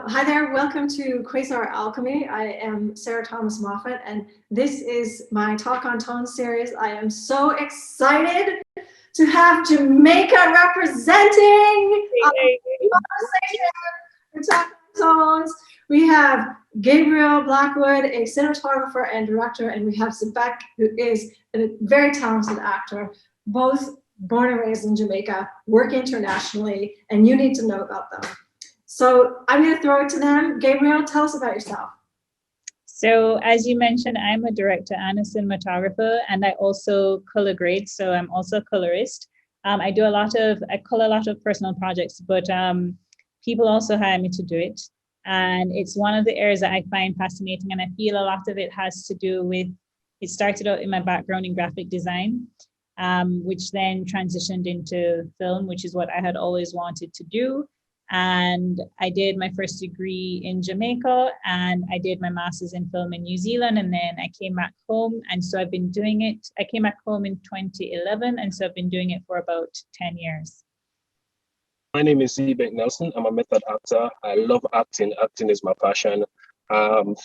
Hi there, welcome to Quasar Alchemy. I am Sarah Thomas Moffat, and this is my Talk on Tone series. I am so excited to have Jamaica representing conversation for Talk on Tones. We have Gabrielle Blackwood, a cinematographer and director, and we have Zbek, who is a very talented actor, both born and raised in Jamaica, work internationally, and you need to know about them. So I'm going to throw it to them. Gabrielle, tell us about yourself. So as you mentioned, I'm a director and a cinematographer, and I also color grade. So I'm also a colorist. I color a lot of personal projects, but people also hire me to do it. And it's one of the areas that I find fascinating. And I feel a lot of it has to do with, it started out in my background in graphic design, which then transitioned into film, which is what I had always wanted to do. And I did my first degree in Jamaica, and I did my master's in film in New Zealand, and then I came back home, and so I've been doing it. I came back home in 2011, and so I've been doing it for about 10 years. My name is Zbek Nelson. I'm a method actor. I love acting. Acting is my passion.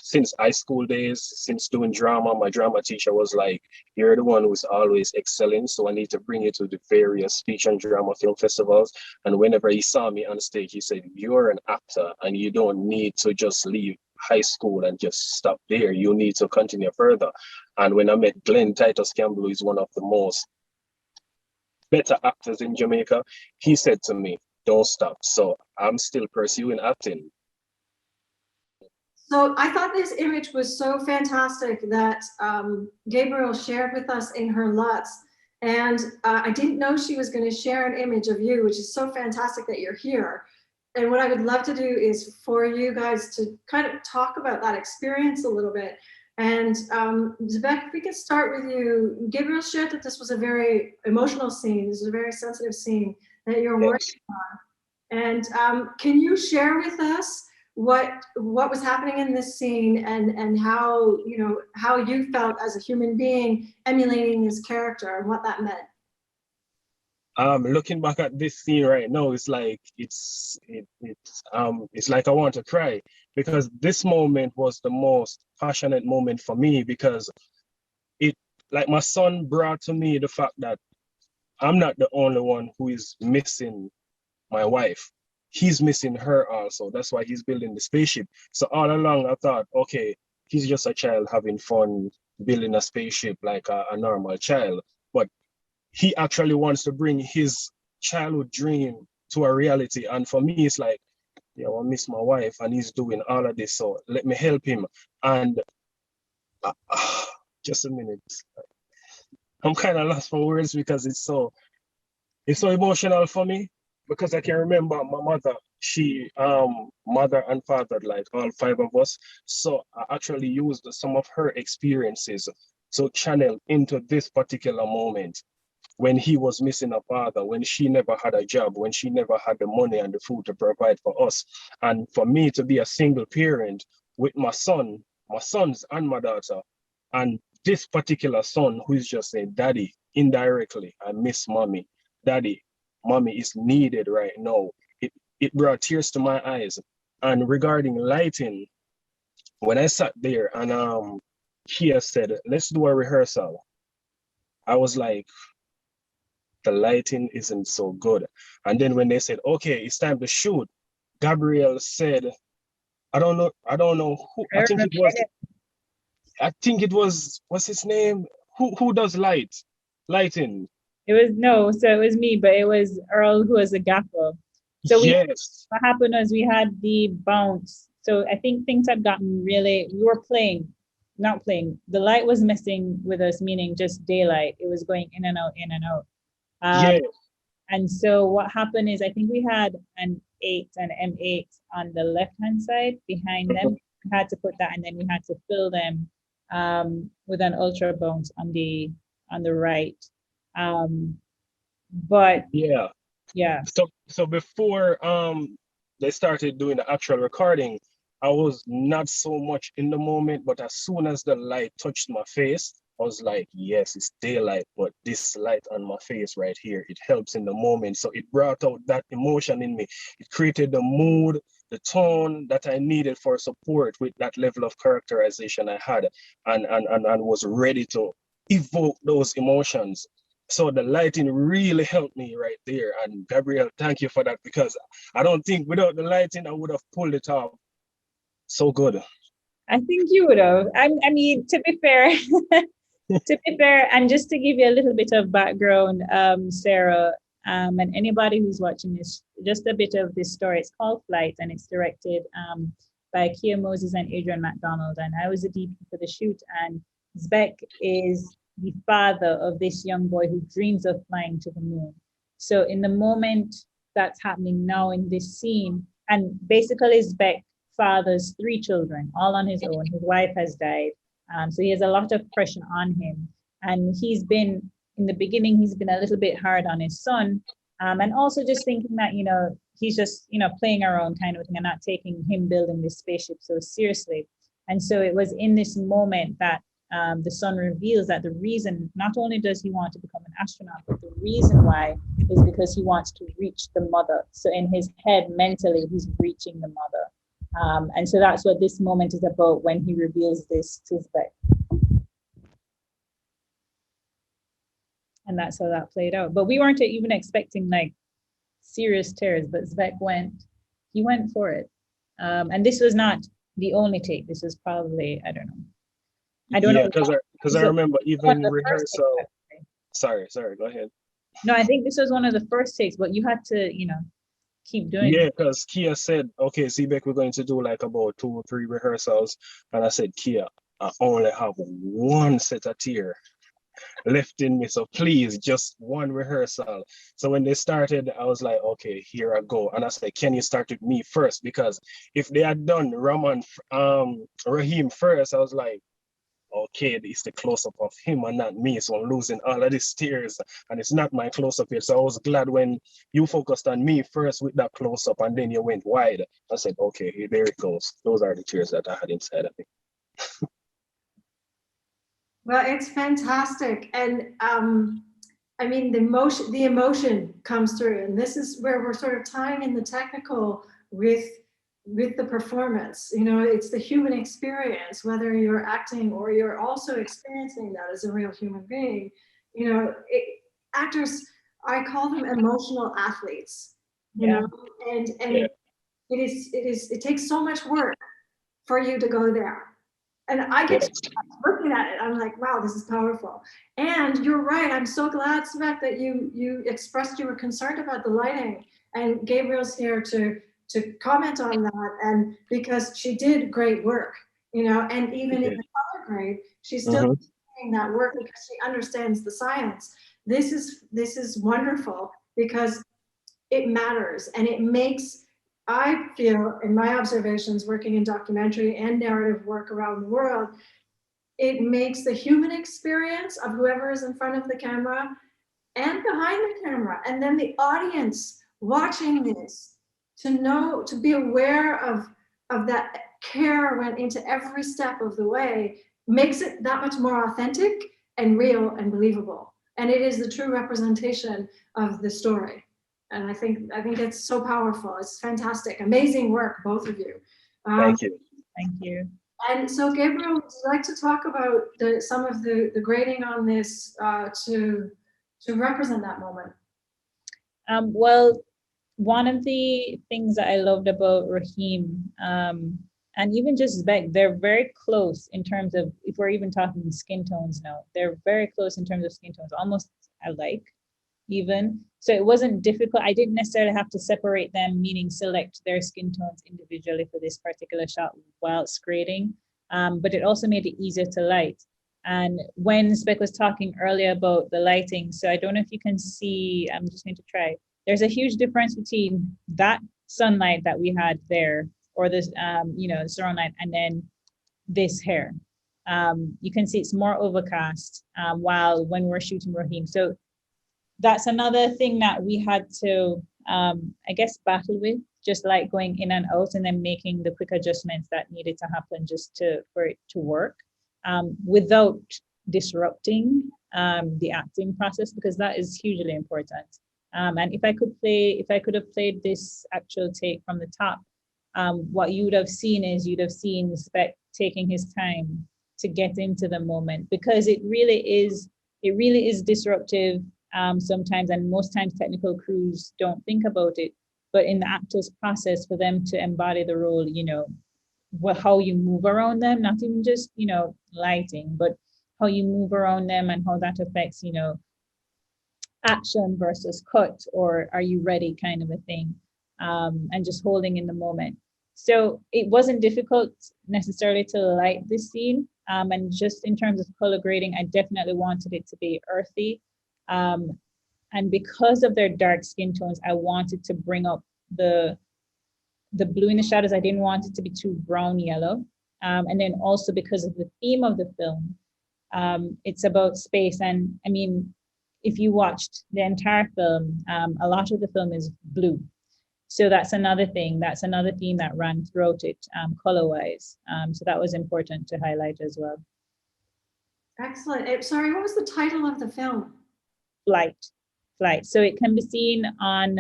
Since high school days, since doing drama, my drama teacher was like, you're the one who's always excelling, so I need to bring you to the various speech and drama film festivals. And whenever he saw me on stage, he said, you're an actor and you don't need to just leave high school and just stop there. You need to continue further. And when I met Glenn Titus Campbell, who is one of the most better actors in Jamaica, he said to me, don't stop. So I'm still pursuing acting. So I thought this image was so fantastic that Gabrielle shared with us in her LUTs. And I didn't know she was going to share an image of you, which is so fantastic that you're here. And what I would love to do is for you guys to kind of talk about that experience a little bit. And Zbek, if we could start with you. Gabrielle shared that this was a very emotional scene. This is a very sensitive scene that you're working on. And can you share with us what was happening in this scene and how you felt as a human being emulating this character and what that meant? Looking back at this scene right now, it's like it's like I want to cry, because this moment was the most passionate moment for me, because it, like, my son brought to me the fact that I'm not the only one who is missing my wife. He's missing her also. That's why he's building the spaceship. So all along I thought, okay, he's just a child having fun building a spaceship like a normal child. But he actually wants to bring his childhood dream to a reality. And for me, it's like, yeah, I miss my wife and he's doing all of this. So let me help him. And just a minute. I'm kind of lost for words because it's so emotional for me. Because I can remember my mother, she mother and father, like all five of us. So I actually used some of her experiences to channel into this particular moment when he was missing a father, when she never had a job, when she never had the money and the food to provide for us. And for me to be a single parent with my sons and my daughter, and this particular son who is just saying, Daddy, indirectly, I miss mommy. Daddy, mommy is needed right now. It brought tears to my eyes. And regarding lighting, when I sat there and Kia said, let's do a rehearsal, I was like, the lighting isn't so good. And then when they said, okay, it's time to shoot, Gabrielle said, I don't know who, I think it was, what's his name? Who does lighting? So it was me, but it was Earl who was a gaffer. So what happened was we had the bounce. So I think things had gotten we were not playing. The light was messing with us, meaning just daylight. It was going in and out, in and out. And so what happened is I think we had an M8 on the left-hand side behind them. We had to put that, and then we had to fill them with an ultra bounce on the right. But yeah. So before they started doing the actual recording, I was not so much in the moment, but as soon as the light touched my face, I was like, yes, it's daylight, but this light on my face right here, it helps in the moment. So it brought out that emotion in me. It created the mood the tone that I needed for support with that level of characterization I had, and was ready to evoke those emotions. So the lighting really helped me right there. And Gabrielle, thank you for that, because I don't think without the lighting, I would have pulled it off so good. I think you would have. I mean, to be fair, and just to give you a little bit of background, Sarah, and anybody who's watching this, just a bit of this story. It's called Flight, and it's directed by Kia Moses and Adrian McDonald. And I was a DP for the shoot, and Zbek is the father of this young boy who dreams of flying to the moon. So in the moment that's happening now in this scene, and basically Zbek fathers 3 children, all on his own. His wife has died. So he has a lot of pressure on him. And he's been, in the beginning, he's been a little bit hard on his son. And also just thinking that, you know, he's just, you know, playing around kind of thing and not taking him building this spaceship so seriously. And so it was in this moment that the son reveals that the reason, not only does he want to become an astronaut, but the reason why is because he wants to reach the mother. So in his head, mentally, he's reaching the mother. And so that's what this moment is about when he reveals this to Zbek. And that's how that played out. But we weren't even expecting like serious tears, but Zbek he went for it. And this was not the only take. This was probably, I don't know. Yeah, because I remember even rehearsal. Sorry, go ahead. No, I think this was one of the first takes, but you had to, you know, keep doing it. Yeah, because Kia said, okay, Zbek, we're going to do like about 2 or 3 rehearsals. And I said, Kia, I only have 1 set of tear left in me. So please, just 1 rehearsal. So when they started, I was like, okay, here I go. And I said, can you start with me first? Because if they had done Raheem first, I was like, okay, it's the close-up of him and not me, so I'm losing all of these tears, and it's not my close-up here. So I was glad when you focused on me first with that close-up, and then you went wide. I said, okay, there it goes. Those are the tears that I had inside of me. Well, it's fantastic. And I mean, the emotion comes through, and this is where we're sort of tying in the technical with the performance. You know, it's the human experience, whether you're acting or you're also experiencing that as a real human being. You know, actors, I call them emotional athletes, you know, and yeah. It takes so much work for you to go there. And I get looking at it, I'm like, wow, this is powerful. And you're right, I'm so glad, Zbek, that you expressed you were concerned about the lighting, and Gabrielle's here to comment on that, and because she did great work, you know, and even in the color grade, she's still doing that work because she understands the science. This is wonderful because it matters, and it makes, I feel, in my observations working in documentary and narrative work around the world, it makes the human experience of whoever is in front of the camera and behind the camera, and then the audience watching this, to be aware of that care went into every step of the way, makes it that much more authentic and real and believable. And it is the true representation of the story. And I think it's so powerful. It's fantastic, amazing work, both of you. Thank you. Thank you. And so, Gabrielle, would you like to talk about some of the grading on this to represent that moment? Well, one of the things that I loved about Raheem, and even just Zbek, they're very close in terms of, if we're even talking skin tones now, they're very close in terms of skin tones, almost alike even. So it wasn't difficult. I didn't necessarily have to separate them, meaning select their skin tones individually for this particular shot whilst grading. But it also made it easier to light. And when Zbek was talking earlier about the lighting, so I don't know if you can see, I'm just going to try. There's a huge difference between that sunlight that we had there, or this, you know, surround light, and then this hair. You can see it's more overcast while when we're shooting Raheem. So that's another thing that we had to, I guess, battle with, just like going in and out and then making the quick adjustments that needed to happen just for it to work without disrupting the acting process, because that is hugely important. And if I could have played this actual take from the top, what you would have seen is you'd have seen Zbek taking his time to get into the moment, because it really is disruptive sometimes, and most times technical crews don't think about it. But in the actor's process, for them to embody the role, how you move around them, not even just, lighting, but how you move around them and how that affects, action versus cut, or are you ready kind of a thing, and just holding in the moment. So it wasn't difficult necessarily to light this scene. And just in terms of color grading, I definitely wanted it to be earthy. And because of their dark skin tones, I wanted to bring up the blue in the shadows. I didn't want it to be too brown yellow. And then also because of the theme of the film, it's about space. And I mean, if you watched the entire film, a lot of the film is blue. So that's another thing, that's another theme that ran throughout it, color-wise. So that was important to highlight as well. Excellent. Sorry, what was the title of the film? Flight. So it can be seen on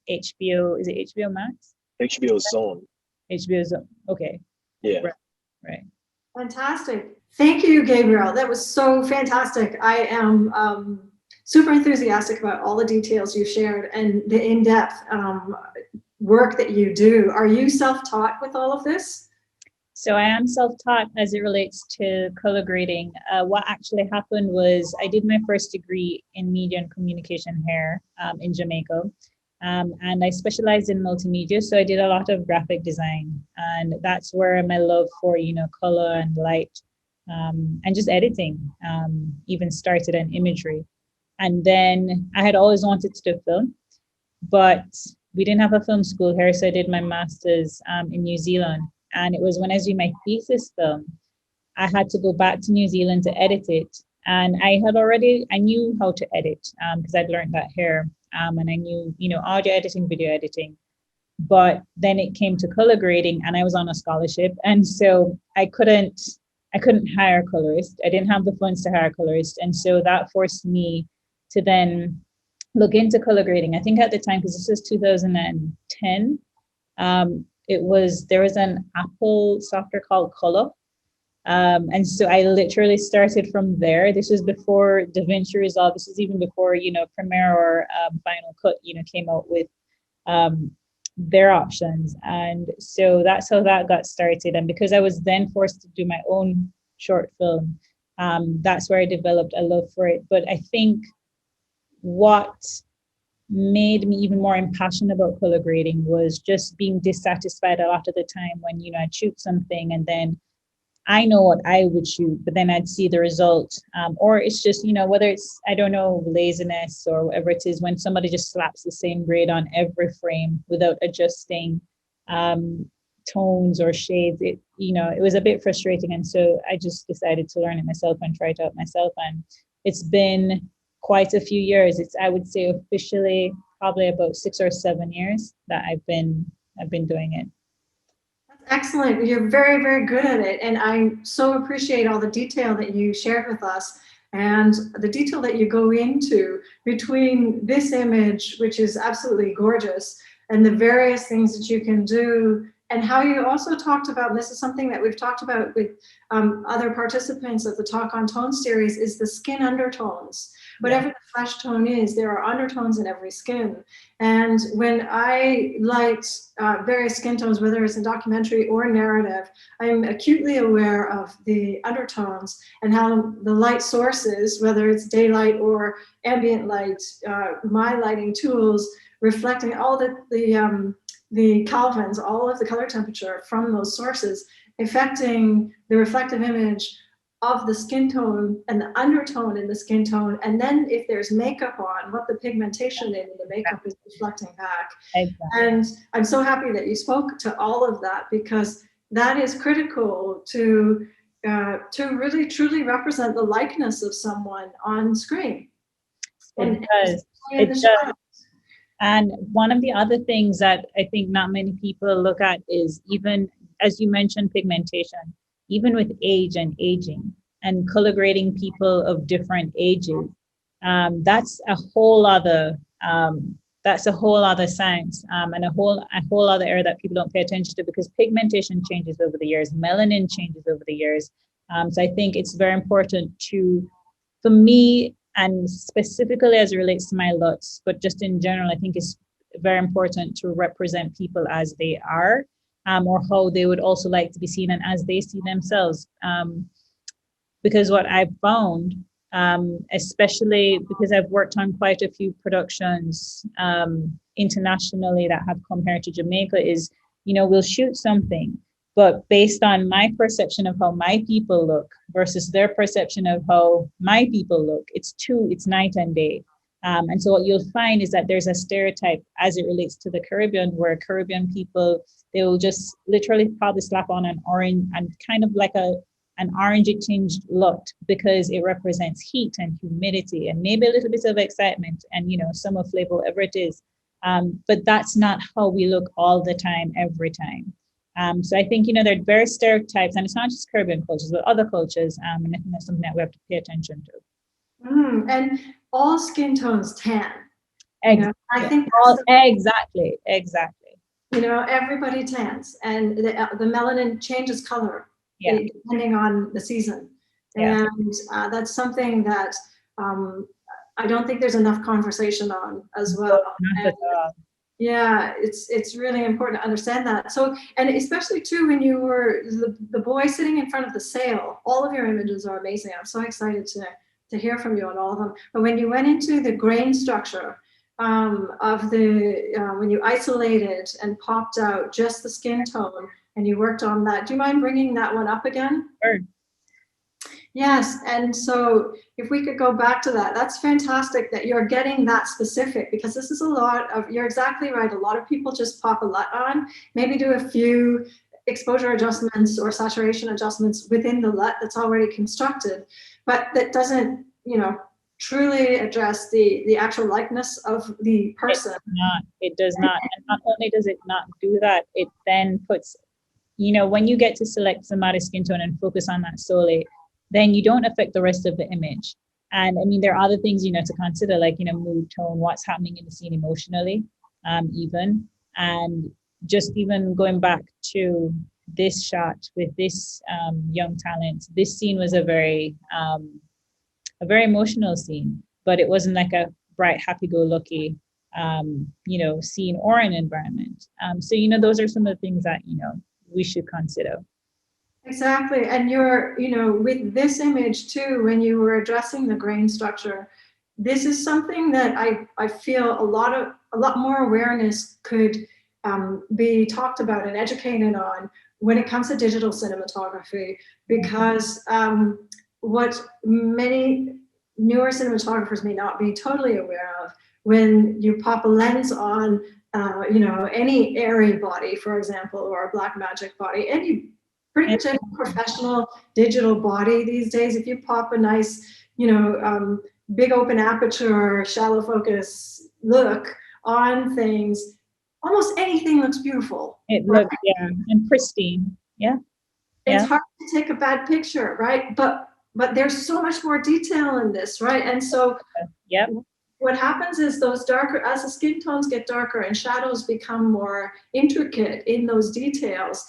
HBO, is it HBO Max? HBO Zone. HBO Zone, okay. Yeah. Right. Fantastic. Thank you, Gabrielle. That was so fantastic. I am super enthusiastic about all the details you shared and the in-depth work that you do. Are you self-taught with all of this? So I am self-taught as it relates to color grading. What actually happened was I did my first degree in media and communication here in Jamaica. And I specialized in multimedia. So I did a lot of graphic design, and that's where my love for, color and light and just editing even started, and imagery. And then I had always wanted to do film, but we didn't have a film school here. So I did my master's in New Zealand. And it was when I was doing my thesis film, I had to go back to New Zealand to edit it. And I knew how to edit because I'd learned that here. And I knew, audio editing, video editing. But then it came to color grading, and I was on a scholarship. And so I couldn't hire a colorist. I didn't have the funds to hire a colorist. And so that forced me to then look into color grading. I think at the time, because this was 2010, there was an Apple software called Color. And so I literally started from there. This was before DaVinci Resolve. This was even before, Premiere or Final Cut, came out with their options. And so that's how that got started. And because I was then forced to do my own short film, that's where I developed a love for it. But I think what made me even more impassioned about color grading was just being dissatisfied a lot of the time when, I'd shoot something and then I know what I would shoot, but then I'd see the result. Or it's just, whether it's, I don't know, laziness or whatever it is, when somebody just slaps the same grade on every frame without adjusting tones or shades, it was a bit frustrating. And so I just decided to learn it myself and try it out myself. And it's been quite a few years. I would say officially probably about 6 or 7 years that I've been doing it. Excellent. You're very, very good at it. And I so appreciate all the detail that you shared with us and the detail that you go into between this image, which is absolutely gorgeous, and the various things that you can do, and how you also talked about, and this is something that we've talked about with other participants of the Talk on Tone series, is the skin undertones. Whatever the flesh tone is, there are undertones in every skin. And when I light various skin tones, whether it's in documentary or narrative, I'm acutely aware of the undertones and how the light sources, whether it's daylight or ambient light, my lighting tools reflecting all the Kelvins, all of the color temperature from those sources, affecting the reflective image of the skin tone and the undertone in the skin tone, and then if there's makeup on, what the pigmentation in the makeup is reflecting back. Exactly. And I'm so happy that you spoke to all of that, because that is critical to really truly represent the likeness of someone on screen. It does. And one of the other things that I think not many people look at is, even as you mentioned, pigmentation, even with age and aging and color grading people of different ages, that's a whole other that's a whole other science, and a whole other area that people don't pay attention to, because pigmentation changes over the years, melanin changes over the years. So I think it's very important for me, and specifically as it relates to my LUTs, but just in general, I think it's very important to represent people as they are, or how they would also like to be seen and as they see themselves. Because what I've found, especially because I've worked on quite a few productions internationally that have come here to Jamaica, is, we'll shoot something, but based on my perception of how my people look versus their perception of how my people look, it's night and day. And so what you'll find is that there's a stereotype as it relates to the Caribbean, where Caribbean people, they will just literally probably slap on an orange and kind of like an orangey tinged LUT, because it represents heat and humidity and maybe a little bit of excitement and, summer flavor, whatever it is. But that's not how we look all the time, every time. So I think, there are various stereotypes, and it's not just Caribbean cultures, but other cultures. And I think that's something that we have to pay attention to. And all skin tones tan. I think exactly. Everybody tans, and the melanin changes color depending on the season. And that's something that I don't think there's enough conversation on as well. Yeah, it's really important to understand that. So, and especially too, when you were the boy sitting in front of the sail, all of your images are amazing. I'm so excited to hear from you on all of them. But when you went into the grain structure of when you isolated and popped out just the skin tone and you worked on that, do you mind bringing that one up again? Sure. Yes, and so if we could go back to that, that's fantastic that you're getting that specific, because this is you're exactly right. A lot of people just pop a LUT on, maybe do a few exposure adjustments or saturation adjustments within the LUT that's already constructed, but that doesn't, truly address the actual likeness of the person. It does not. And not only does it not do that, it then puts, when you get to select somebody's skin tone and focus on that solely, then you don't affect the rest of the image. And I mean, there are other things, to consider, like, mood, tone, what's happening in the scene emotionally, even. And just even going back to this shot with this young talent, this scene was a very emotional scene, but it wasn't like a bright, happy-go-lucky, scene or an environment. So, those are some of the things that, we should consider. Exactly. And you're, with this image too, when you were addressing the grain structure, this is something that I feel a lot more awareness could be talked about and educated on when it comes to digital cinematography, because what many newer cinematographers may not be totally aware of, when you pop a lens on, any airy body, for example, or a black magic body, pretty much any professional digital body these days, if you pop a nice, big open aperture, shallow focus look on things, almost anything looks beautiful. It looks, and pristine. Yeah. It's hard to take a bad picture, right? But there's so much more detail in this, right? And so what happens is as the skin tones get darker and shadows become more intricate in those details,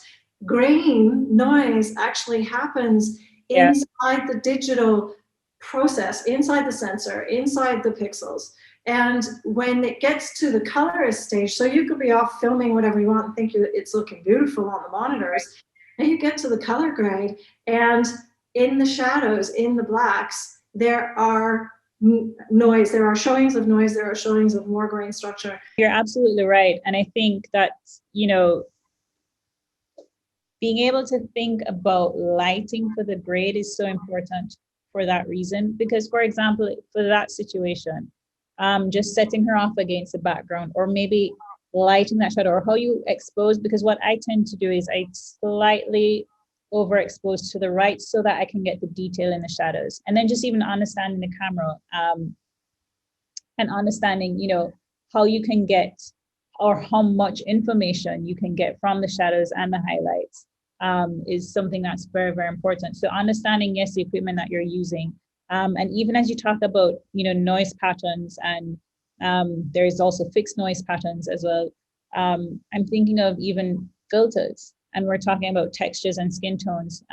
grain noise actually happens inside the digital process, inside the sensor, inside the pixels. And when it gets to the colorist stage, so you could be off filming whatever you want and think it's looking beautiful on the monitors, and you get to the color grade, and in the shadows, in the blacks, there are noise, there are showings of noise, there are showings of more grain structure. You're absolutely right. And I think that, being able to think about lighting for the grade is so important for that reason. Because, for example, for that situation, just setting her off against the background, or maybe lighting that shadow, or how you expose, because what I tend to do is I slightly overexpose to the right so that I can get the detail in the shadows. And then just even understanding the camera and understanding, how you can get, or how much information you can get from the shadows and the highlights is something that's very, very important. So understanding, yes, the equipment that you're using. And even as you talk about, noise patterns and There is also fixed noise patterns as well. I'm thinking of even filters, and we're talking about textures and skin tones.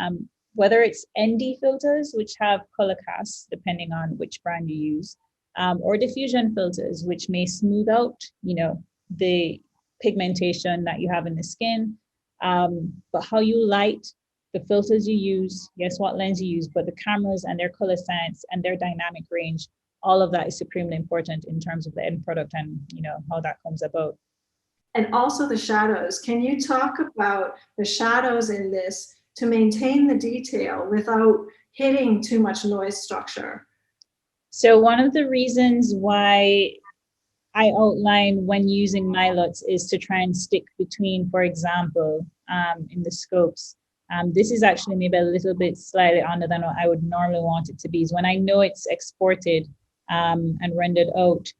Whether it's ND filters, which have color casts, depending on which brand you use, or diffusion filters, which may smooth out, the pigmentation that you have in the skin. But how you light, the filters you use, yes, what lens you use, but the cameras and their color science and their dynamic range, all of that is supremely important in terms of the end product and how that comes about. And also the shadows. Can you talk about the shadows in this to maintain the detail without hitting too much noise structure? So one of the reasons why I outline when using my LUTs is to try and stick between, for example, in the scopes. This is actually maybe a little bit slightly under than what I would normally want it to be. Is when I know it's exported and rendered out,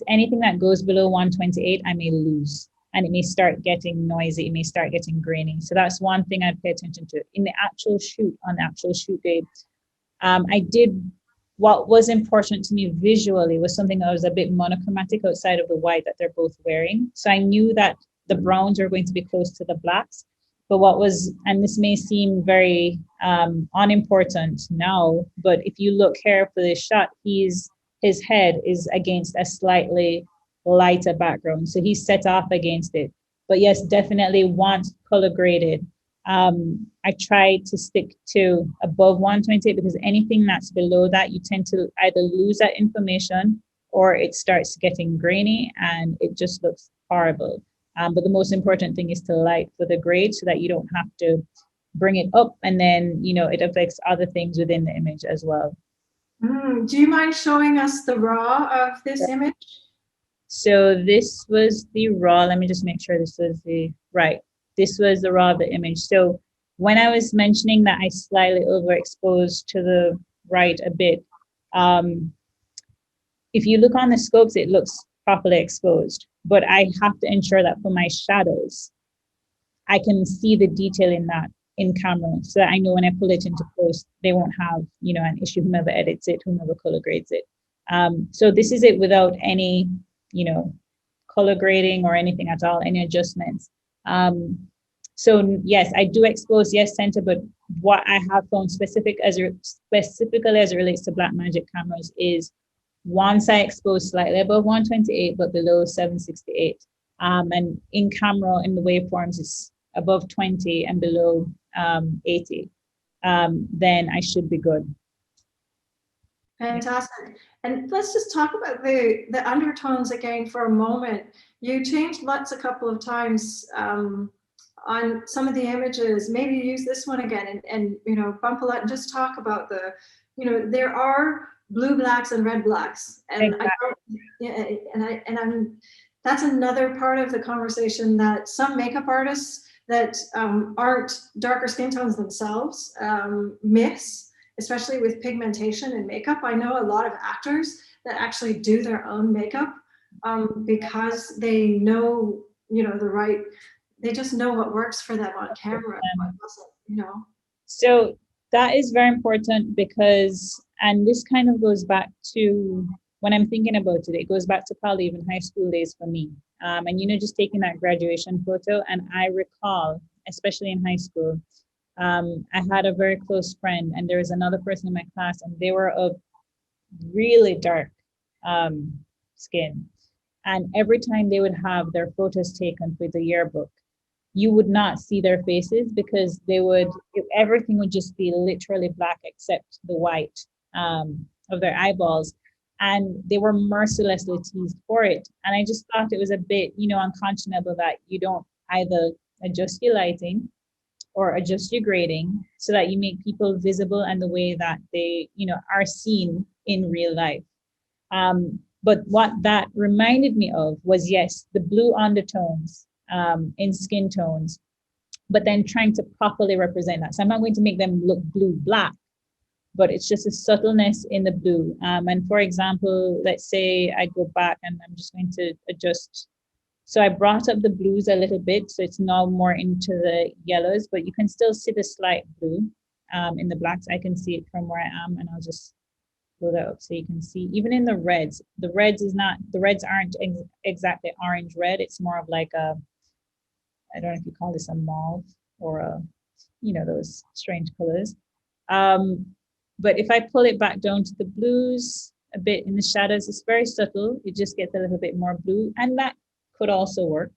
anything that goes below 128, I may lose, and it may start getting noisy, it may start getting grainy. So that's one thing I'd pay attention to. In the actual shoot, on the actual shoot day, what was important to me visually was something that was a bit monochromatic outside of the white that they're both wearing. So I knew that the browns were going to be close to the blacks. But and this may seem very unimportant now, but if you look carefully, shot, his head is against a slightly lighter background. So he's set off against it. But yes, definitely once color graded, I try to stick to above 128, because anything that's below that, you tend to either lose that information or it starts getting grainy and it just looks horrible. But the most important thing is to light for the grade so that you don't have to bring it up and then, it affects other things within the image as well. Do you mind showing us the raw of this image? So this was the raw. Let me just make sure this was right. This was the raw of the image. So when I was mentioning that I slightly overexposed to the right a bit, if you look on the scopes, it looks properly exposed, but I have to ensure that for my shadows, I can see the detail in that in camera, so that I know when I pull it into post, they won't have, an issue, whomever edits it, whomever color grades it. So this is it without any, color grading or anything at all, any adjustments. So yes, I do expose, yes, center, but what I have found specifically as it relates to Blackmagic cameras is once I expose slightly above 128, but below 768. And in camera, in the waveforms, it's above 20 and below 80. Then I should be good. Fantastic. And let's just talk about the undertones again for a moment. You changed LUTs a couple of times on some of the images. Maybe use this one again and bump a LUT and just talk about there are blue blacks and red blacks, and exactly. That's another part of the conversation that some makeup artists that aren't darker skin tones themselves miss, especially with pigmentation and makeup. I know a lot of actors that actually do their own makeup because they know, they just know what works for them on camera and what doesn't, So that is very important because, and this kind of goes back to, when I'm thinking about it, it goes back to probably even high school days for me. And, just taking that graduation photo. And I recall, especially in high school, I had a very close friend, and there was another person in my class, and they were of really dark skin. And every time they would have their photos taken for the yearbook, you would not see their faces because everything would just be literally black except the white of their eyeballs. And they were mercilessly teased for it. And I just thought it was a bit, unconscionable that you don't either adjust your lighting or adjust your grading so that you make people visible and the way that they, are seen in real life. But what that reminded me of was, yes, the blue undertones in skin tones, but then trying to properly represent that. So I'm not going to make them look blue-black, but it's just a subtleness in the blue. And for example, let's say I go back and I'm just going to adjust. So I brought up the blues a little bit, so it's now more into the yellows, but you can still see the slight blue in the blacks. I can see it from where I am, and I'll just blow that up so you can see, even in the reds aren't exactly orange red. It's more of like a, I don't know if you call this a mauve or a, you know, those strange colors. But if I pull it back down to the blues a bit in the shadows, it's very subtle. It just gets a little bit more blue, and that could also work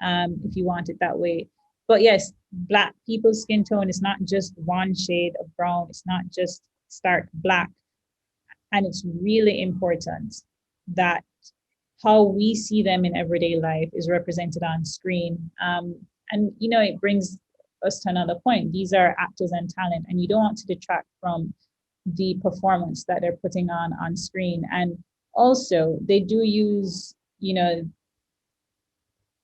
if you want it that way. But yes, Black people's skin tone is not just one shade of brown. It's not just stark black. And it's really important that how we see them in everyday life is represented on screen. And, you know, it brings us to another point. These are actors and talent, and you don't want to detract from the performance that they're putting on screen. And also they do use, you know,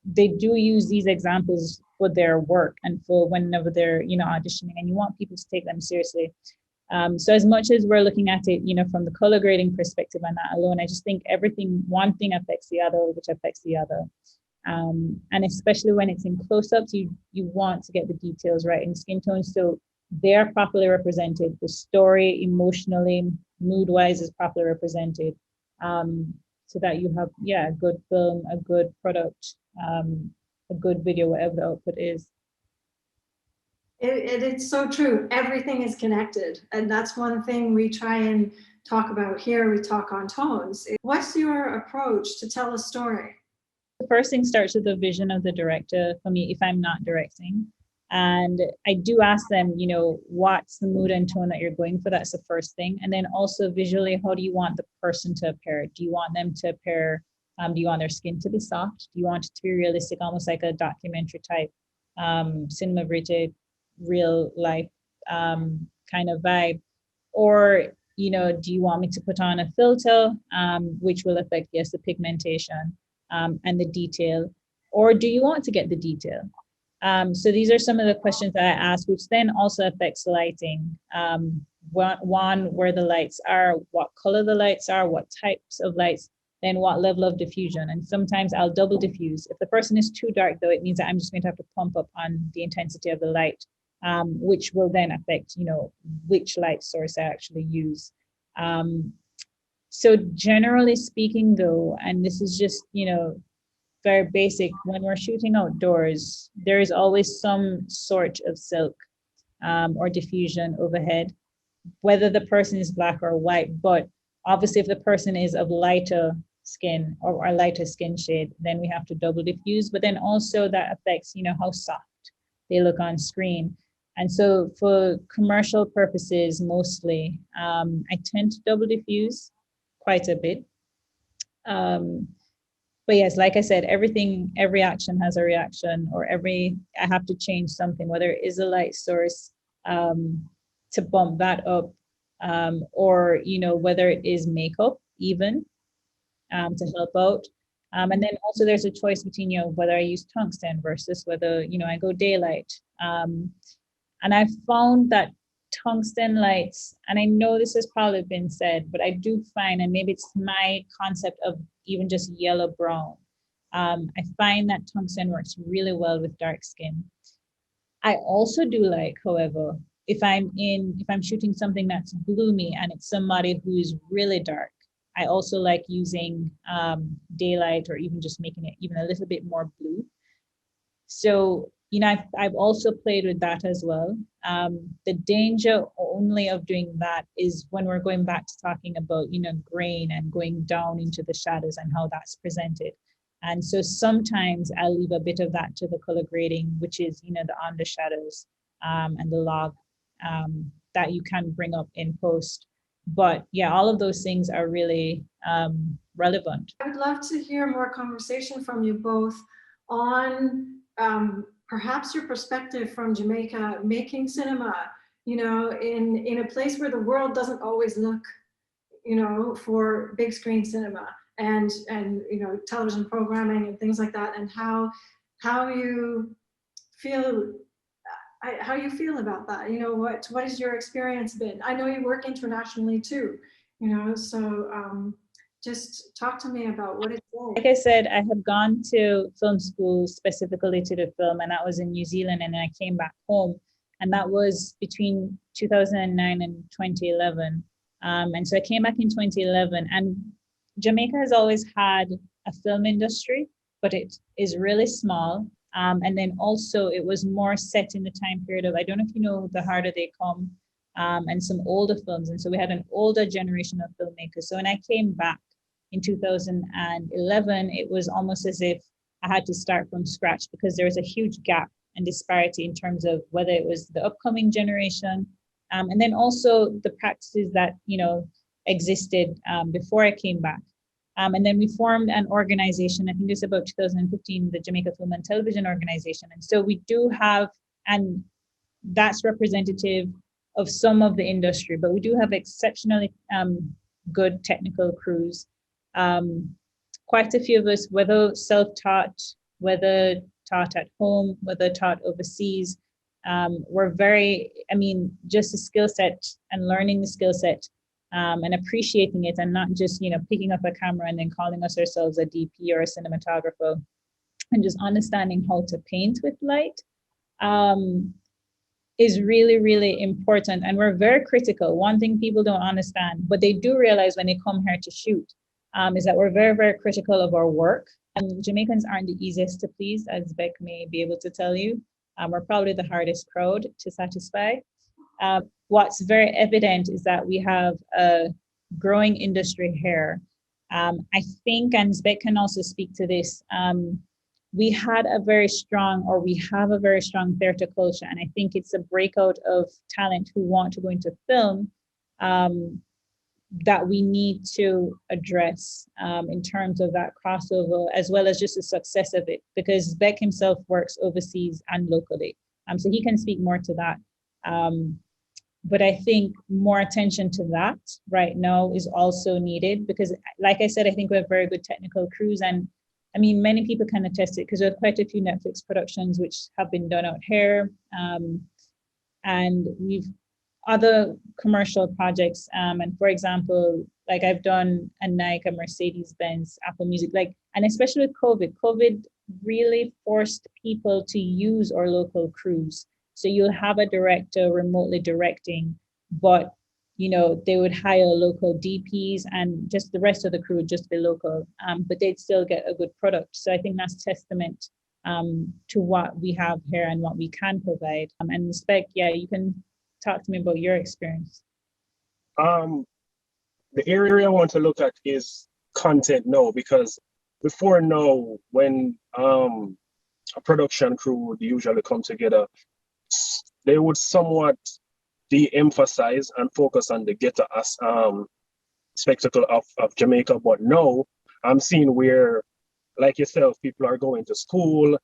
they do use these examples for their work and for whenever they're, you know, auditioning, and you want people to take them seriously. So as much as we're looking at it, you know, from the color grading perspective and that alone, I just think one thing affects the other, which affects the other. And especially when it's in close-ups, you want to get the details right in skin tones, so they're properly represented. The story emotionally, mood-wise is properly represented, so that you have, yeah, a good film, a good product, a good video, whatever the output is. It's so true. Everything is connected. And that's one thing we try and talk about here. We talk on tones. What's your approach to tell a story? The first thing starts with the vision of the director for me, if I'm not directing. And I do ask them, you know, what's the mood and tone that you're going for? That's the first thing. And then also visually, how do you want the person to appear? Do you want them to appear, do you want their skin to be soft? Do you want it to be realistic, almost like a documentary type, cinema verite, real life kind of vibe? Or, you know, do you want me to put on a filter, which will affect, yes, the pigmentation and the detail? Or do you want to get the detail? So these are some of the questions that I ask, which then also affects lighting. One, where the lights are, what color the lights are, what types of lights, then what level of diffusion. And sometimes I'll double diffuse. If the person is too dark, though, it means that I'm just going to have to pump up on the intensity of the light, which will then affect, you know, which light source I actually use. So generally speaking, though, and this is just, you know, very basic, when we're shooting outdoors, there is always some sort of silk or diffusion overhead, whether the person is Black or white. But obviously, if the person is of lighter skin or a lighter skin shade, then we have to double diffuse. But then also that affects, you know, how soft they look on screen. And so for commercial purposes, mostly, I tend to double diffuse quite a bit. But yes, like I said, every action has a reaction, or I have to change something, whether it is a light source to bump that up, or, you know, whether it is makeup even to help out. And then also there's a choice between, you know, whether I use tungsten versus whether, you know, I go daylight. And I found that tungsten lights, and I know this has probably been said, but I do find, and maybe it's my concept of even just yellow brown, I find that tungsten works really well with dark skin. I also do like, however, if I'm shooting something that's gloomy and it's somebody who is really dark, I also like using daylight, or even just making it even a little bit more blue. So, you know, I've also played with that as well. The danger only of doing that is when we're going back to talking about, you know, grain and going down into the shadows and how that's presented. And so sometimes I'll leave a bit of that to the color grading, which is, you know, the undershadows and the log that you can bring up in post. But yeah, all of those things are really relevant. I would love to hear more conversation from you both on perhaps your perspective from Jamaica, making cinema, you know, in a place where the world doesn't always look, you know, for big screen cinema and you know, television programming and things like that, and how you feel about that. You know, what has your experience been? I know you work internationally too, you know, so just talk to me about what it's like. Like I said, I have gone to film school specifically to do film, and that was in New Zealand, and then I came back home, and that was between 2009 and 2011. And so I came back in 2011, and Jamaica has always had a film industry, but it is really small. And then also it was more set in the time period of, I don't know if you know The Harder They Come, and some older films. And so we had an older generation of filmmakers. So when I came back in 2011, it was almost as if I had to start from scratch, because there was a huge gap and disparity in terms of whether it was the upcoming generation, and then also the practices that, existed before I came back. And then we formed an organization, I think it's about 2015, the Jamaica Film and Television Organization. And so we do have, and that's representative of some of the industry, but we do have exceptionally good technical crews. Quite a few of us, whether self-taught, whether taught at home, whether taught overseas, we're very, just the skill set and learning the skill set, and appreciating it, and not just, picking up a camera and then calling ourselves a DP or a cinematographer, and just understanding how to paint with light is really, really important. And we're very critical. One thing people don't understand, but they do realize when they come here to shoot, is that we're very, very critical of our work. And Jamaicans aren't the easiest to please, as Zbek may be able to tell you. We're probably the hardest crowd to satisfy. What's very evident is that we have a growing industry here. I think, and Zbek can also speak to this, we have a very strong theatre culture, and I think it's a breakout of talent who want to go into film that we need to address in terms of that crossover, as well as just the success of it, because Zbek himself works overseas and locally, so he can speak more to that. But I think more attention to that right now is also needed, because like I said, I think we have very good technical crews, and many people can attest it, because there are quite a few Netflix productions which have been done out here, and we've other commercial projects, and for example, like I've done a Nike, Mercedes-Benz, Apple Music, and especially with COVID really forced people to use our local crews. So you'll have a director remotely directing, but they would hire local DPs, and just the rest of the crew would just be local, but they'd still get a good product. So I think that's testament to what we have here and what we can provide. And Zbek, you can talk to me about your experience. The area I want to look at is content now, because before now, when a production crew would usually come together, they would somewhat de-emphasize and focus on the ghetto spectacle of Jamaica. But now I'm seeing where, like yourself, people are going to school,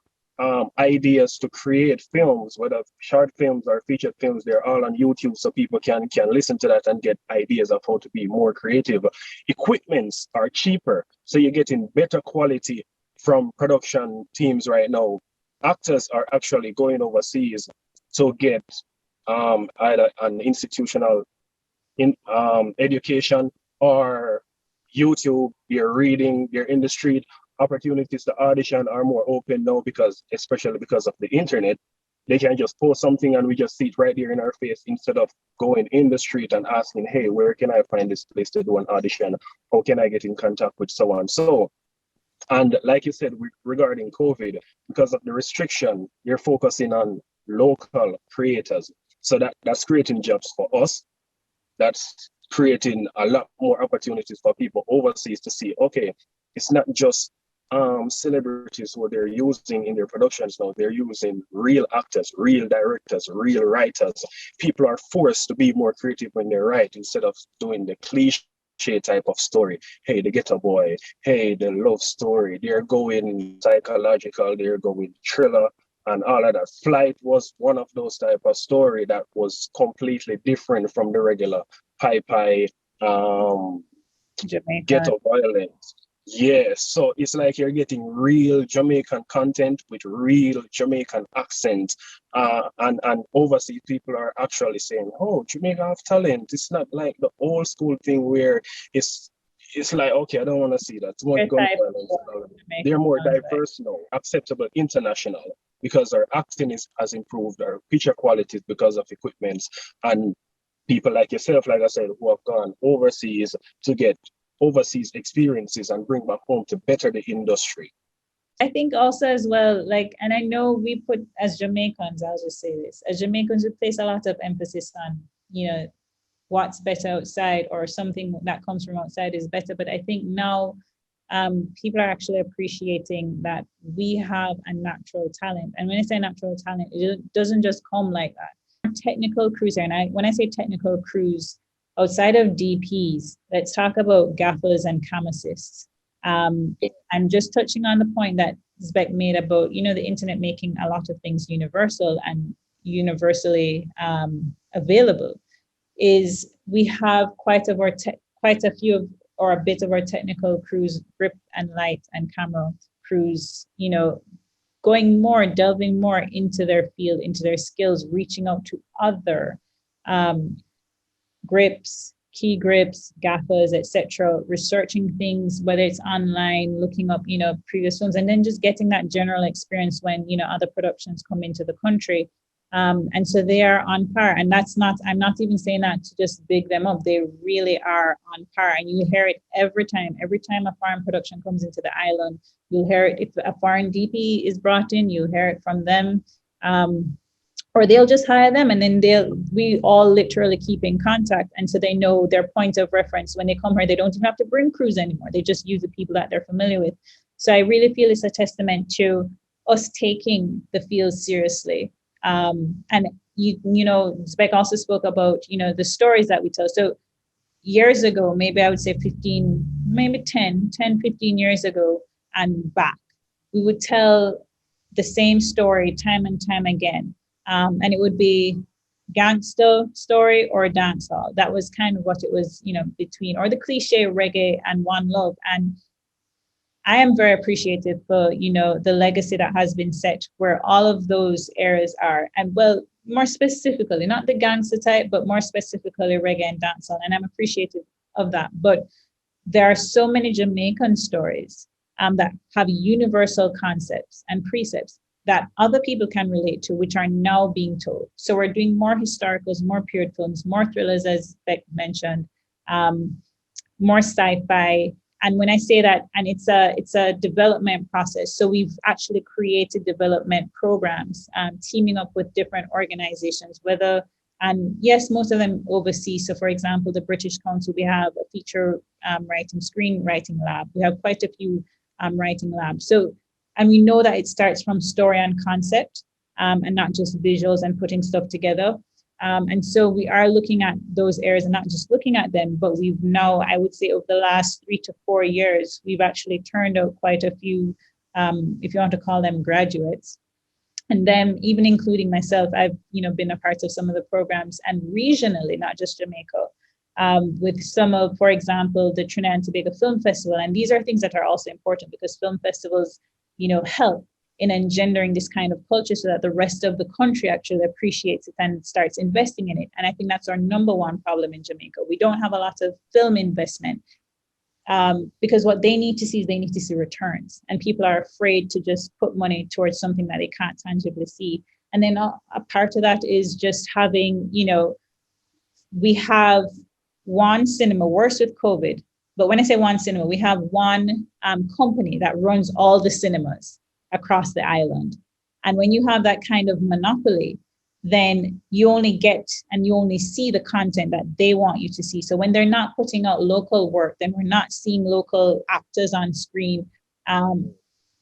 ideas to create films, whether short films or featured films, they're all on YouTube, so people can listen to that and get ideas of how to be more creative. Equipments are cheaper, so you're getting better quality from production teams right now. Actors are actually going overseas to get either an institutional education or YouTube. They're reading, they're in the street. Opportunities to audition are more open now, especially because of the internet. They can just post something and we just see it right there in our face, instead of going in the street and asking, hey, where can I find this place to do an audition? How can I get in contact with someone? So, and like you said, regarding COVID, because of the restriction, you're focusing on local creators. So that's creating jobs for us. That's creating a lot more opportunities for people overseas to see, okay, it's not just celebrities who they're using in their productions now. They're using real actors, real directors, real writers. People are forced to be more creative when they write, instead of doing the cliche type of story. Hey, the ghetto boy. Hey, the love story. They're going psychological. They're going thriller and all of that. Flight was one of those type of story that was completely different from the regular pie ghetto violence. Yeah, so it's like you're getting real Jamaican content with real Jamaican accent, and overseas people are actually saying, "Oh, Jamaica have talent." It's not like the old school thing where it's like, okay, I don't want to see that. Too much gun violence. They're more diverse now, acceptable international, because our acting has improved, our picture quality because of equipment, and people like yourself, like I said, who have gone overseas to get overseas experiences and bring back home to better the industry. I think also as well, like, and I know we put, as Jamaicans, I'll just say this, as Jamaicans, we place a lot of emphasis on, you know, what's better outside or something that comes from outside is better. But I think now people are actually appreciating that we have a natural talent. And when I say natural talent, it doesn't just come like that. Technical crews, and when I say technical crews, outside of DPs, let's talk about gaffers and cam assists. And just touching on the point that Zbek made about, you know, the internet making a lot of things universal and universally available, is we have quite a few of, or a bit of our technical crews, grip and light and camera crews, you know, delving more into their field, into their skills, reaching out to other grips, key grips, gaffers, etc., researching things, whether it's online, looking up, you know, previous films, and then just getting that general experience when, you know, other productions come into the country. And so they are on par. And that's not, I'm not even saying that to just big them up. They really are on par. And you hear it every time a foreign production comes into the island, you'll hear it. If a foreign DP is brought in, you hear it from them. Or they'll just hire them, and then we all literally keep in contact. And so they know their point of reference when they come here. They don't even have to bring crews anymore. They just use the people that they're familiar with. So I really feel it's a testament to us taking the field seriously. And you know, Zbek also spoke about, you know, the stories that we tell. So years ago, maybe I would say 15, maybe 10, 15 years ago and back, we would tell the same story time and time again. And it would be gangster story or dancehall. That was kind of what it was, you know, between, or the cliche reggae and one love. And I am very appreciative for, you know, the legacy that has been set where all of those areas are. And well, more specifically, not the gangster type, but more specifically reggae and dancehall. And I'm appreciative of that. But there are so many Jamaican stories that have universal concepts and precepts that other people can relate to, which are now being told. So we're doing more historicals, more period films, more thrillers, as Beck mentioned, more sci-fi. And when I say that, and it's a development process. So we've actually created development programs, teaming up with different organizations, and yes, most of them overseas. So for example, the British Council, we have a feature writing, screenwriting lab. We have quite a few writing labs. So, and we know that it starts from story and concept, and not just visuals and putting stuff together. And so we are looking at those areas and not just looking at them, but we've now, I would say over the last 3 to 4 years, we've actually turned out quite a few, if you want to call them graduates. And then even including myself, I've, you know, been a part of some of the programs, and regionally, not just Jamaica, with some of, for example, the Trinidad and Tobago Film Festival. And these are things that are also important because film festivals, you know, help in engendering this kind of culture so that the rest of the country actually appreciates it and starts investing in it. And I think that's our number one problem in Jamaica. We don't have a lot of film investment because what they need to see is they need to see returns. And people are afraid to just put money towards something that they can't tangibly see. And then a part of that is just having, you know, we have one cinema, worse with COVID. But when I say one cinema, we have one company that runs all the cinemas across the island. And when you have that kind of monopoly, then you only get and you only see the content that they want you to see. So when they're not putting out local work, then we're not seeing local actors on screen.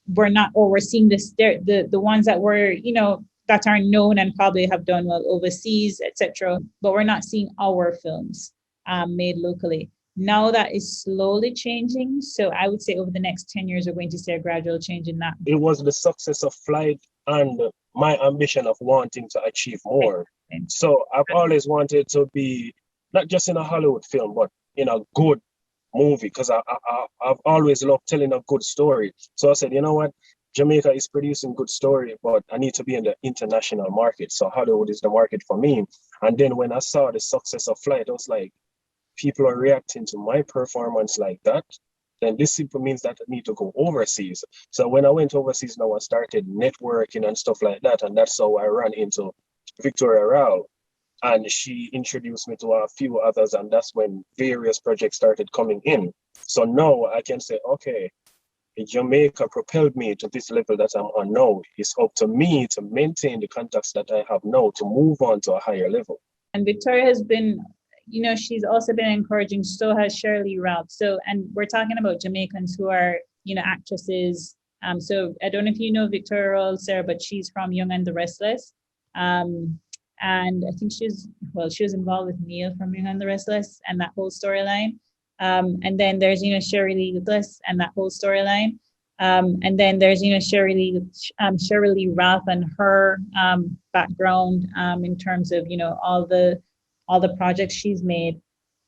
We're seeing the ones that were, you know, that are known and probably have done well overseas, etc. But we're not seeing our films made locally. Now that is slowly changing. So I would say over the next 10 years, we're going to see a gradual change in that. It was the success of Flight and my ambition of wanting to achieve more. So I've always wanted to be not just in a Hollywood film, but in a good movie, because I've always loved telling a good story. So I said, you know what? Jamaica is producing good story, but I need to be in the international market. So Hollywood is the market for me. And then when I saw the success of Flight, I was like, people are reacting to my performance like that, then this simply means that I need to go overseas. So when I went overseas, now I started networking and stuff like that. And that's how I ran into Victoria Rao. And she introduced me to a few others, and that's when various projects started coming in. So now I can say, okay, Jamaica propelled me to this level that I'm on now. It's up to me to maintain the contacts that I have now to move on to a higher level. And Victoria has been, you know, she's also been encouraging, so has Shirley Ralph. So, and we're talking about Jamaicans who are, you know, actresses. So I don't know if you know Victoria, Sarah, but she's from Young and the Restless. And I think she was involved with Neil from Young and the Restless and that whole storyline. And then there's, you know, Sherry Lee Douglas and that whole storyline. And then there's, you know, Shirley Ralph and her background in terms of, you know, all the projects she's made.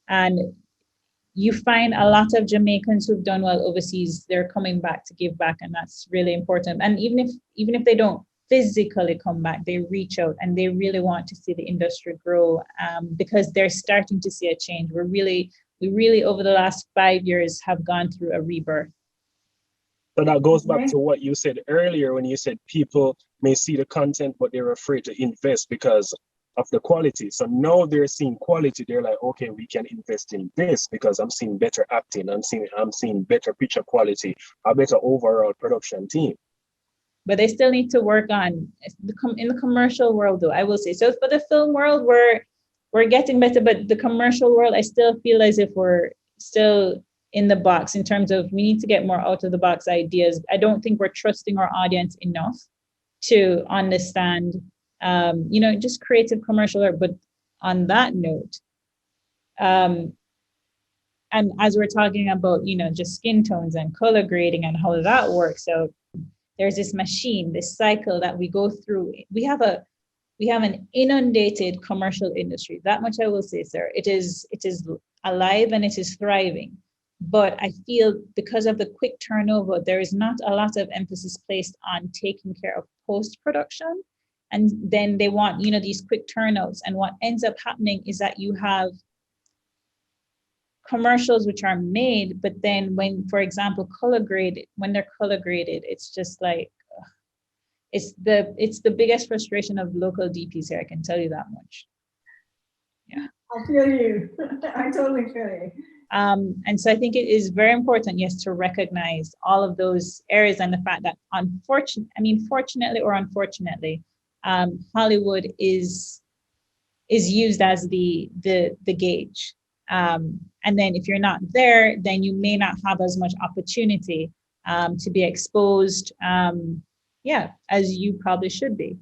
And you find a lot of Jamaicans who've done well overseas, they're coming back to give back, and that's really important. And even if they don't physically come back, they reach out and they really want to see the industry grow, because they're starting to see a change. We really over the last 5 years have gone through a rebirth. So that goes back to what you said earlier when you said people may see the content, but they're afraid to invest because of the quality. So now they're seeing quality. They're like, okay, we can invest in this because I'm seeing better acting. I'm seeing better picture quality, a better overall production team. But they still need to work on in the commercial world, though, I will say. So for the film world, we're getting better, but the commercial world, I still feel as if we're still in the box in terms of we need to get more out of the box ideas. I don't think we're trusting our audience enough to understand, you know, just creative commercial art. But on that note, and as we're talking about, you know, just skin tones and color grading and how that works out, there's this machine, this cycle that we go through. We have an inundated commercial industry. That much I will say, sir. It is alive and it is thriving. But I feel because of the quick turnover, there is not a lot of emphasis placed on taking care of post-production. And then they want, you know, these quick turnouts. And what ends up happening is that you have commercials which are made, but then when, for example, when they're color graded, it's just like, it's the biggest frustration of local DPs here, I can tell you that much. Yeah. I feel you. I totally feel you. And so I think it is very important, yes, to recognize all of those areas and the fact that fortunately or unfortunately, Hollywood is used as the gauge. And then if you're not there, then you may not have as much opportunity to be exposed, as you probably should be.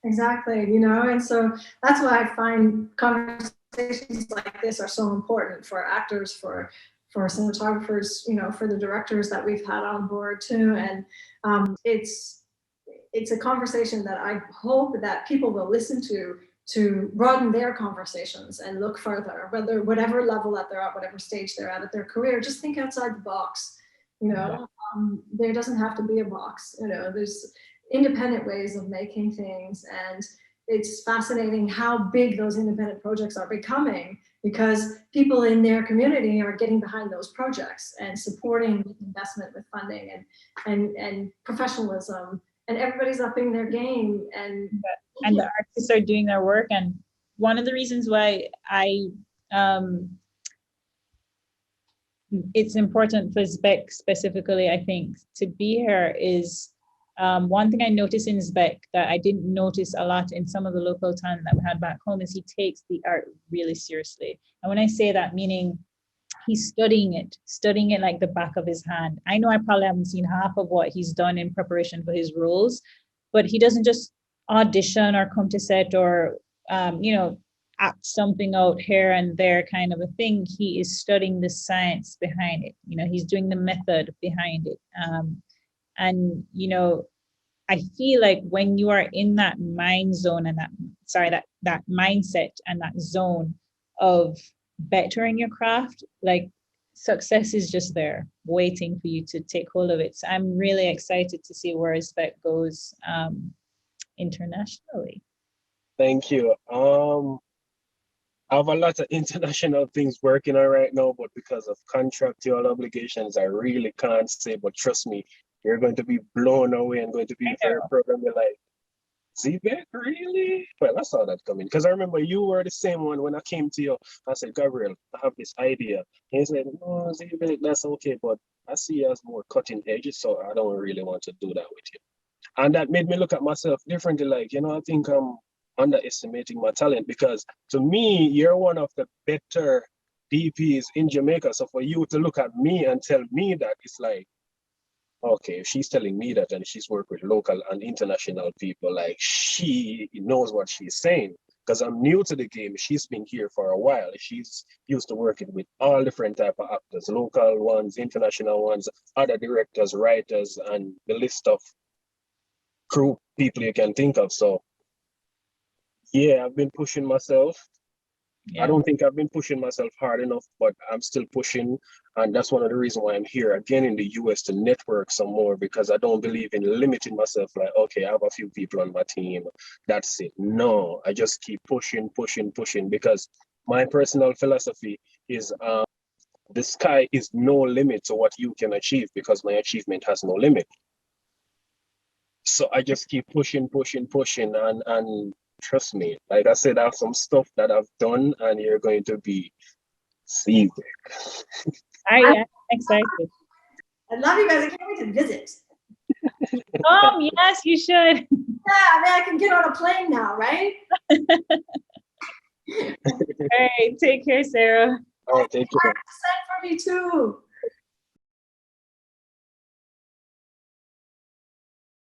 Exactly, you know, and so that's why I find conversations like this are so important for actors, for cinematographers, you know, for the directors that we've had on board too. And it's a conversation that I hope that people will listen to broaden their conversations and look further, whatever level that they're at, whatever stage they're at their career. Just think outside the box, you know. There doesn't have to be a box, you know. There's independent ways of making things, and it's fascinating how big those independent projects are becoming because people in their community are getting behind those projects and supporting investment with funding and professionalism, and everybody's upping their game, and the artists are doing their work. And one of the reasons why it's important for Zbek specifically, I think, to be here is one thing I noticed in Zbek that I didn't notice a lot in some of the local talent that we had back home is he takes the art really seriously. And when I say that, meaning he's studying it like the back of his hand. I know I probably haven't seen half of what he's done in preparation for his roles, but he doesn't just audition or come to set or, you know, act something out here and there kind of a thing. He is studying the science behind it. You know, he's doing the method behind it. And, you know, I feel like when you are in that mind zone and that mindset and that zone of bettering your craft, like success is just there waiting for you to take hold of it. So I'm really excited to see where Zbek goes internationally. Thank you. I have a lot of international things working on right now, but because of contractual obligations, I really can't say, but trust me, you're going to be blown away and going to be very proud of your life. Zbek, really? Well, I saw that coming because I remember you were the same one when I came to you. I said, Gabrielle, I have this idea. And you said, no, Zbek, that's okay, but I see you as more cutting edge, so I don't really want to do that with you. And that made me look at myself differently. Like, you know, I think I'm underestimating my talent because to me, you're one of the better DPs in Jamaica. So for you to look at me and tell me that, it's like, okay, if she's telling me that and she's worked with local and international people, like she knows what she's saying. Because I'm new to the game. She's been here for a while. She's used to working with all different type of actors, local ones, international ones, other directors, writers, and the list of crew people you can think of. So yeah, I've been pushing myself. Yeah. I don't think I've been pushing myself hard enough, but I'm still pushing. And that's one of the reasons why I'm here again in the US to network some more, because I don't believe in limiting myself like, okay, I have a few people on my team. That's it. No, I just keep pushing, because my personal philosophy is the sky is no limit to what you can achieve because my achievement has no limit. So I just keep pushing, and trust me, like I said, I have some stuff that I've done, and you're going to be seeing. I am excited. I love you guys. I can't wait to visit. Yes, you should. Yeah, I mean, I can get on a plane now, right? All right, take care, Sarah. All right, take care. Send for me too.